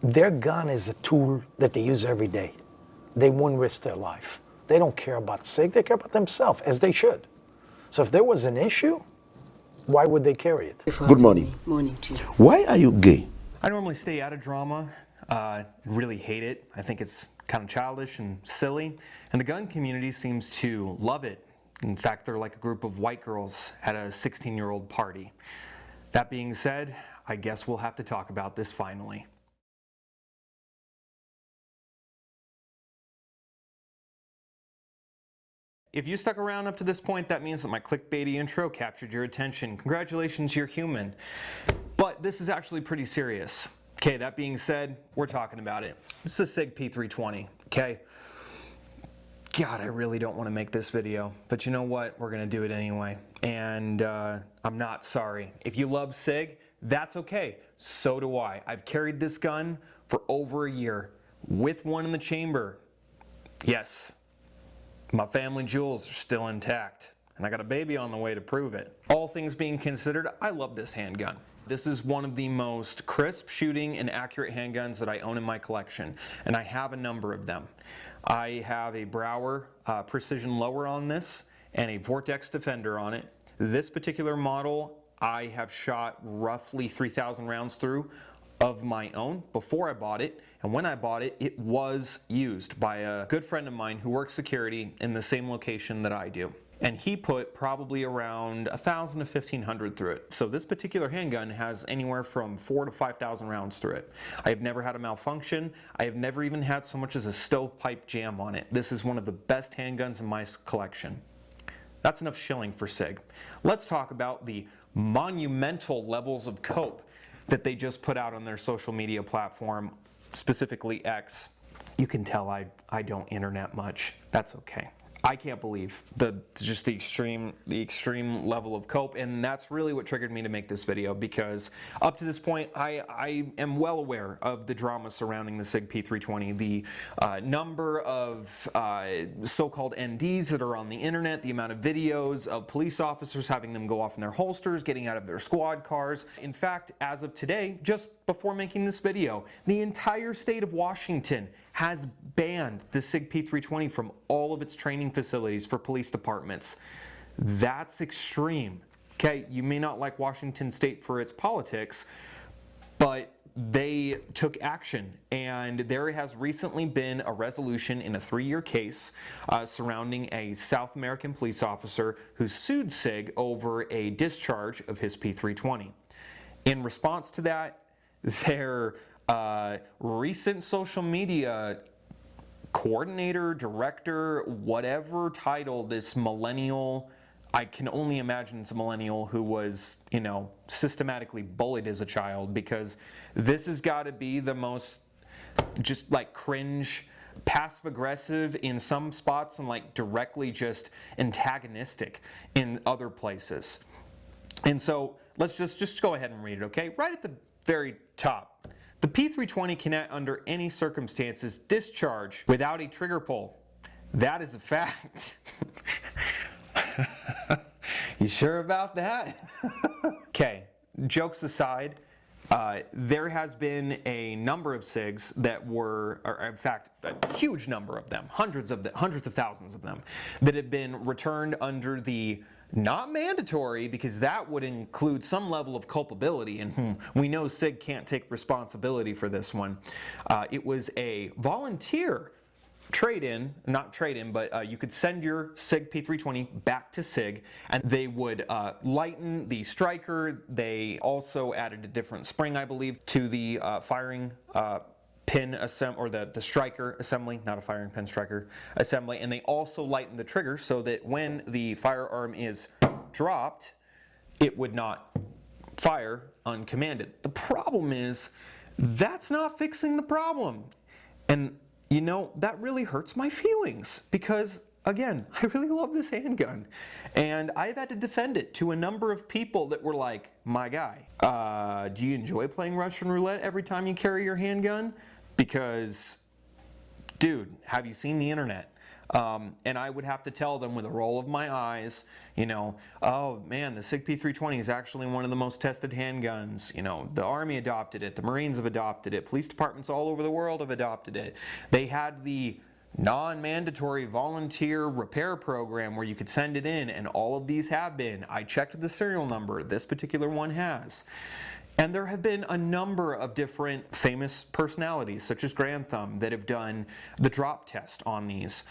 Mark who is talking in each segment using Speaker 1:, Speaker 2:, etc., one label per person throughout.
Speaker 1: Their gun is a tool that they use every day. They wouldn't risk their life. They don't care about SIG, they care about themselves, as they should. So if there was an issue, why would they carry it?
Speaker 2: Good morning.
Speaker 3: Morning to you.
Speaker 2: Why are you gay?
Speaker 4: I normally stay out of drama, really hate it. I think it's kind of childish and silly, and the gun community seems to love it. In fact, they're like a group of white girls at a 16-year-old party. That being said, I guess we'll have to talk about this finally. If you stuck around up to this point, that means that my clickbaity intro captured your attention. Congratulations, you're human. But this is actually pretty serious. Okay, that being said, we're talking about it. This is the SIG P320, okay? God, I really don't want to make this video, but you know what? We're going to do it anyway. And I'm not sorry. If you love SIG, that's okay. So do I. I've carried this gun for over a year with one in the chamber. Yes, my family jewels are still intact, and I got a baby on the way to prove it. All things being considered, I love this handgun. This is one of the most crisp shooting and accurate handguns that I own in my collection, and I have a number of them. I have a Brower precision lower on this and a Vortex Defender on it. This particular model I have shot roughly 3,000 rounds through of my own before I bought it, and when I bought it, it was used by a good friend of mine who works security in the same location that I do. And he put probably around 1,000 to 1,500 through it. So this particular handgun has anywhere from 4,000 to 5,000 rounds through it. I have never had a malfunction. I have never even had so much as a stovepipe jam on it. This is one of the best handguns in my collection. That's enough shilling for SIG. Let's talk about the monumental levels of cope that they just put out on their social media platform, specifically X. You can tell I don't internet much. That's okay. I can't believe just the extreme level of cope, and that's really what triggered me to make this video, because up to this point I am well aware of the drama surrounding the SIG P320, the number of so-called NDs that are on the internet, the amount of videos of police officers having them go off in their holsters, getting out of their squad cars. In fact, as of today, just before making this video, the entire state of Washington has banned the SIG P320 from all of its training facilities for police departments. That's extreme. Okay, you may not like Washington State for its politics, but they took action, and there has recently been a resolution in a 3-year case surrounding a South American police officer who sued SIG over a discharge of his P320. In response to that, their recent social media coordinator, director, whatever title this millennial, I can only imagine it's a millennial who was, you know, systematically bullied as a child, because this has got to be the most just like cringe, passive aggressive in some spots and like directly just antagonistic in other places. And so let's just go ahead and read it, okay? Right at the very top. The P320 cannot under any circumstances discharge without a trigger pull. That is a fact. You sure about that? Okay, jokes aside, there has been a number of SIGs that were, or in fact, a huge number of them, hundreds of thousands of them, that have been returned under the not mandatory, because that would include some level of culpability, and we know SIG can't take responsibility for this one. It was a volunteer trade-in, not trade-in, but you could send your SIG P320 back to SIG, and they would lighten the striker. They also added a different spring, I believe, to the firing pin assembly, or the striker assembly, not a firing pin, striker assembly, and they also lightened the trigger so that when the firearm is dropped, it would not fire uncommanded. The problem is, that's not fixing the problem. And you know, that really hurts my feelings, because again, I really love this handgun, and I've had to defend it to a number of people that were like, my guy, do you enjoy playing Russian roulette every time you carry your handgun? Because, dude, have you seen the internet? And I would have to tell them with a roll of my eyes, you know, oh man, the SIG P320 is actually one of the most tested handguns. You know, the Army adopted it, the Marines have adopted it, police departments all over the world have adopted it. They had the non-mandatory volunteer repair program where you could send it in, and all of these have been. I checked the serial number, this particular one has. And there have been a number of different famous personalities, such as Grantham, that have done the drop test on these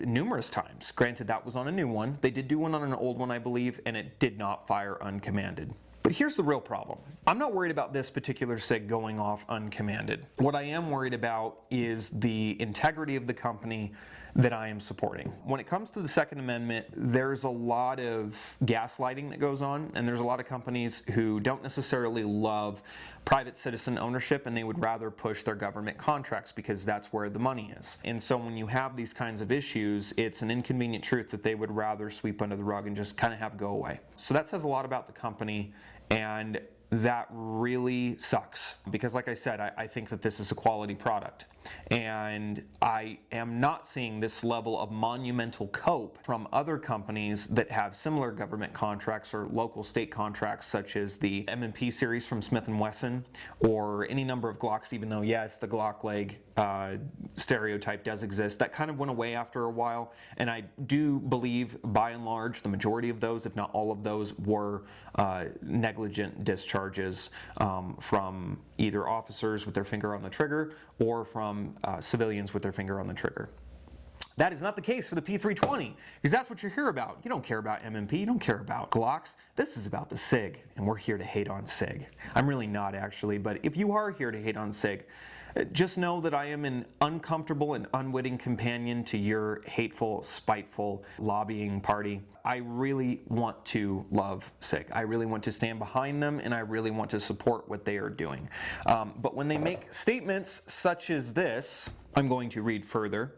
Speaker 4: numerous times. Granted, that was on a new one. They did do one on an old one, I believe, and it did not fire uncommanded. But here's the real problem. I'm not worried about this particular SIG going off uncommanded. What I am worried about is the integrity of the company that I am supporting. When it comes to the Second Amendment, there's a lot of gaslighting that goes on, and there's a lot of companies who don't necessarily love private citizen ownership, and they would rather push their government contracts because that's where the money is. And so when you have these kinds of issues, it's an inconvenient truth that they would rather sweep under the rug and just kind of have go away. So that says a lot about the company, and that really sucks because, like I said, I think that this is a quality product, and I am not seeing this level of monumental cope from other companies that have similar government contracts or local state contracts, such as the M&P series from Smith & Wesson, or any number of Glocks, even though yes, the Glock leg stereotype does exist. That kind of went away after a while, and I do believe by and large the majority of those, if not all of those, were negligent discharges from either officers with their finger on the trigger or from civilians with their finger on the trigger. That is not the case for the P320, because that's what you hear about. You don't care about M&P, you don't care about Glocks. This is about the SIG, and we're here to hate on SIG. I'm really not, actually, but if you are here to hate on SIG, just know that I am an uncomfortable and unwitting companion to your hateful, spiteful lobbying party. I really want to love SIG. I really want to stand behind them, and I really want to support what they are doing. But when they make statements such as this, I'm going to read further.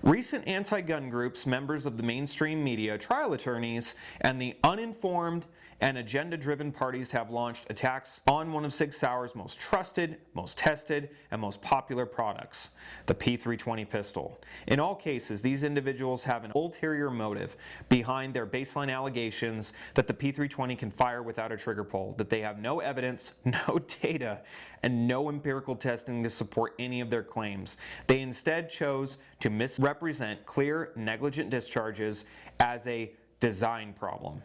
Speaker 4: Recent anti-gun groups, members of the mainstream media, trial attorneys, and the uninformed and agenda-driven parties have launched attacks on one of SIG Sauer's most trusted, most tested, and most popular products, the P320 pistol. In all cases, these individuals have an ulterior motive behind their baseline allegations that the P320 can fire without a trigger pull, that they have no evidence, no data, and no empirical testing to support any of their claims. They instead chose to misrepresent clear negligent discharges as a design problem.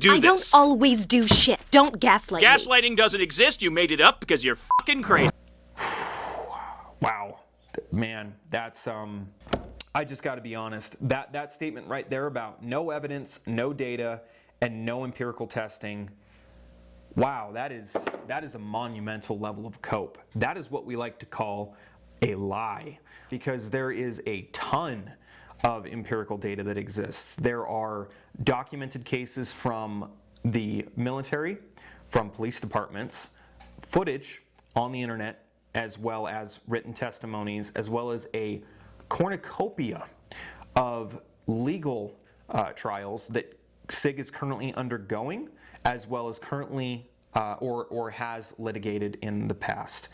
Speaker 2: I don't always do shit. Don't gaslight me.
Speaker 3: Gaslighting doesn't exist. You made it up because you're fucking crazy.
Speaker 4: Wow. Man, that's, I just gotta be honest. That statement right there about no evidence, no data, and no empirical testing, wow, that is a monumental level of cope. That is what we like to call a lie, because there is a ton of empirical data that exists. There are documented cases from the military, from police departments, footage on the internet, as well as written testimonies, as well as a cornucopia of legal trials that SIG is currently undergoing, as well as currently or has litigated in the past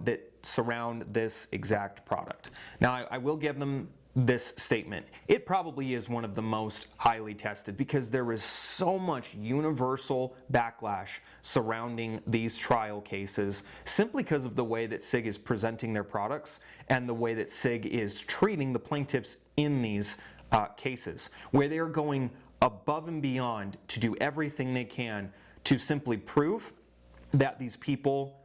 Speaker 4: that surround this exact product. Now, I will give them this statement. It probably is one of the most highly tested because there is so much universal backlash surrounding these trial cases simply because of the way that SIG is presenting their products and the way that SIG is treating the plaintiffs in these cases, where they are going above and beyond to do everything they can to simply prove that these people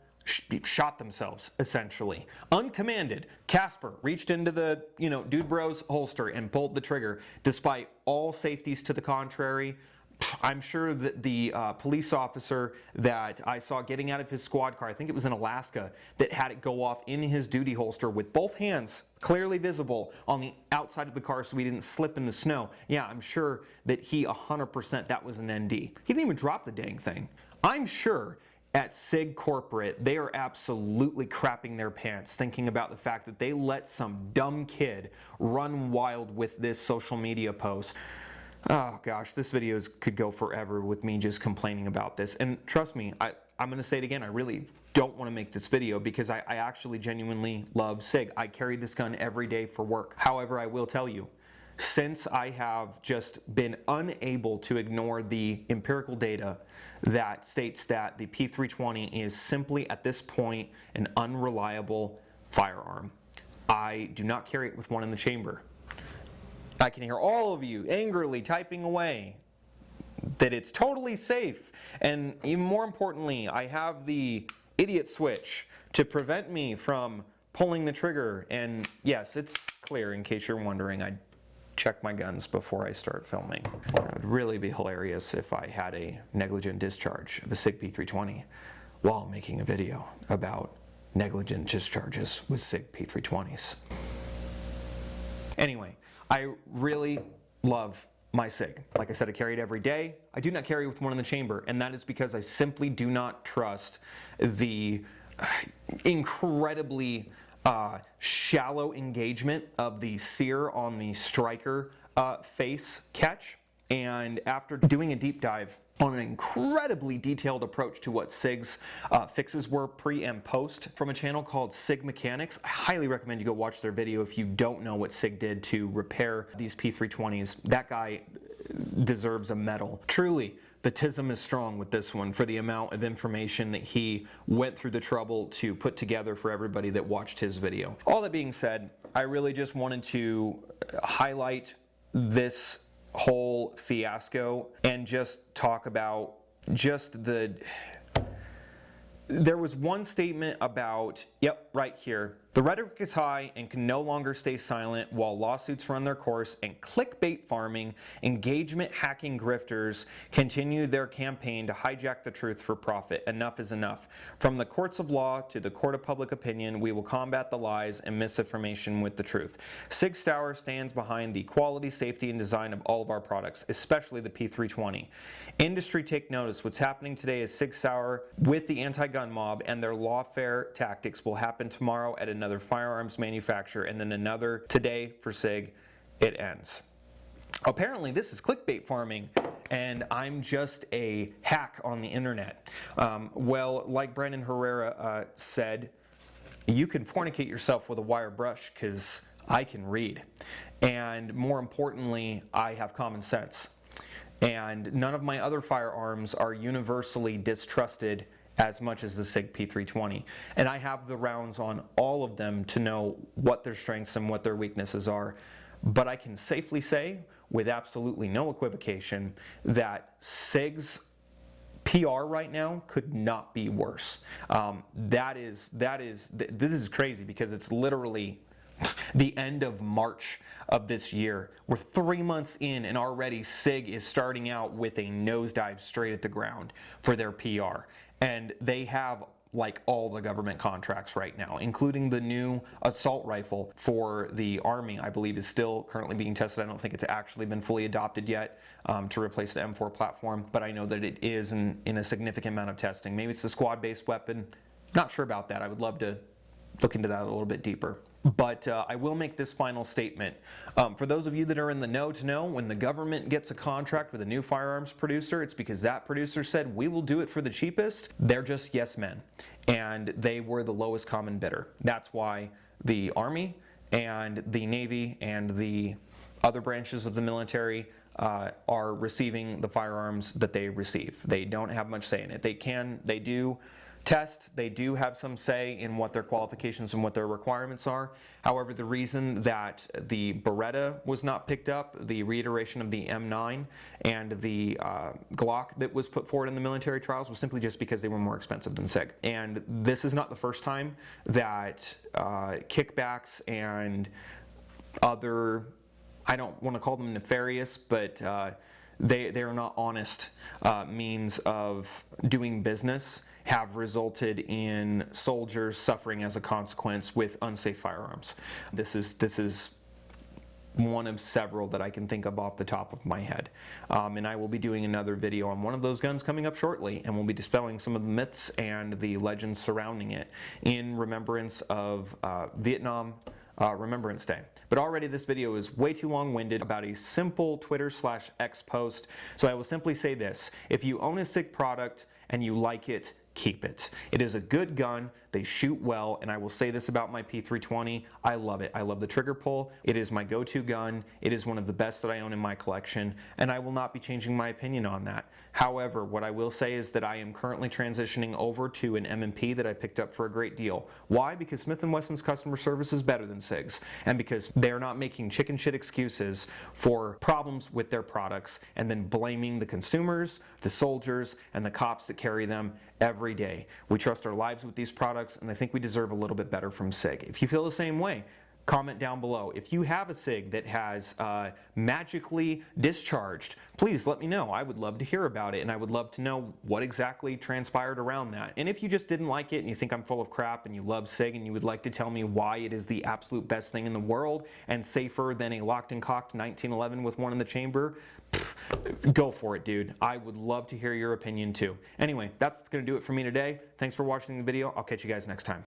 Speaker 4: shot themselves, essentially. Uncommanded, Casper reached into the, dude bro's holster and pulled the trigger, despite all safeties to the contrary. I'm sure that the police officer that I saw getting out of his squad car, I think it was in Alaska, that had it go off in his duty holster with both hands clearly visible on the outside of the car so he didn't slip in the snow. Yeah, I'm sure that he 100% that was an ND. He didn't even drop the dang thing. I'm sure at SIG corporate, they are absolutely crapping their pants thinking about the fact that they let some dumb kid run wild with this social media post. Oh gosh, this video could go forever with me just complaining about this. And trust me, I'm going to say it again, I really don't want to make this video because I actually genuinely love SIG. I carry this gun every day for work. However, I will tell you, since I have just been unable to ignore the empirical data that states that the P320 is simply at this point an unreliable firearm. I do not carry it with one in the chamber. I can hear all of you angrily typing away that it's totally safe, and even more importantly, I have the idiot switch to prevent me from pulling the trigger. And yes, it's clear, in case you're wondering, I check my guns before I start filming. It would really be hilarious if I had a negligent discharge of a SIG P320 while making a video about negligent discharges with SIG P320s. Anyway, I really love my SIG. Like I said, I carry it every day. I do not carry with one in the chamber, and that is because I simply do not trust the incredibly shallow engagement of the sear on the striker face catch. And after doing a deep dive on an incredibly detailed approach to what SIG's fixes were pre and post from a channel called SIG Mechanics, I highly recommend you go watch their video if you don't know what SIG did to repair these P320s. That guy deserves a medal. Truly, the TISM is strong with this one for the amount of information that he went through the trouble to put together for everybody that watched his video. All that being said, I really just wanted to highlight this whole fiasco and just talk about just there was one statement about, yep, right here, the rhetoric is high and can no longer stay silent while lawsuits run their course and clickbait farming, engagement hacking grifters continue their campaign to hijack the truth for profit. Enough is enough. From the courts of law to the court of public opinion, we will combat the lies and misinformation with the truth. Sig Sauer stands behind the quality, safety, and design of all of our products, especially the P320. Industry, take notice. What's happening today is Sig Sauer with the anti-gun mob and their lawfare tactics will happen tomorrow at another firearms manufacturer, and then another today for SIG. It ends. Apparently this is clickbait farming and I'm just a hack on the internet. Well, like Brandon Herrera said, you can fornicate yourself with a wire brush because I can read, and more importantly, I have common sense, and none of my other firearms are universally distrusted as much as the SIG P320. And I have the rounds on all of them to know what their strengths and what their weaknesses are. But I can safely say, with absolutely no equivocation, that SIG's PR right now could not be worse. This is crazy because it's literally the end of March of this year. We're 3 months in and already SIG is starting out with a nosedive straight at the ground for their PR. And they have like all the government contracts right now, including the new assault rifle for the Army, I believe is still currently being tested. I don't think it's actually been fully adopted yet to replace the M4 platform, but I know that it is in a significant amount of testing. Maybe it's a squad-based weapon. Not sure about that. I would love to look into that a little bit deeper. But I will make this final statement. For those of you that are in the know to know, when the government gets a contract with a new firearms producer, it's because that producer said, we will do it for the cheapest. They're just yes men. And they were the lowest common bidder. That's why the Army and the Navy and the other branches of the military are receiving the firearms that they receive. They don't have much say in it. They do test, they do have some say in what their qualifications and what their requirements are. However, the reason that the Beretta was not picked up, the reiteration of the M9 and the Glock that was put forward in the military trials, was simply just because they were more expensive than SIG. And this is not the first time that kickbacks and other, I don't want to call them nefarious, but they are not honest means of doing business have resulted in soldiers suffering as a consequence with unsafe firearms. This is one of several that I can think of off the top of my head. And I will be doing another video on one of those guns coming up shortly, and we'll be dispelling some of the myths and the legends surrounding it in remembrance of Vietnam Remembrance Day. But already this video is way too long-winded about a simple Twitter/X post, so I will simply say this: if you own a SIG product and you like it, keep it. It is a good gun they shoot well, and I will say this about my P320, I love it. I love the trigger pull. It is my go-to gun. It is one of the best that I own in my collection, and I will not be changing my opinion on that. However, what I will say is that I am currently transitioning over to an M&P that I picked up for a great deal. Why? Because Smith & Wesson's customer service is better than SIG's, and because they're not making chicken shit excuses for problems with their products and then blaming the consumers, the soldiers, and the cops that carry them every day. We trust our lives with these products, and I think we deserve a little bit better from SIG. If you feel the same way, comment down below. If you have a SIG that has magically discharged, please let me know. I would love to hear about it, and I would love to know what exactly transpired around that. And if you just didn't like it and you think I'm full of crap and you love SIG and you would like to tell me why it is the absolute best thing in the world and safer than a locked and cocked 1911 with one in the chamber, go for it, dude. I would love to hear your opinion too. Anyway, that's going to do it for me today. Thanks for watching the video. I'll catch you guys next time.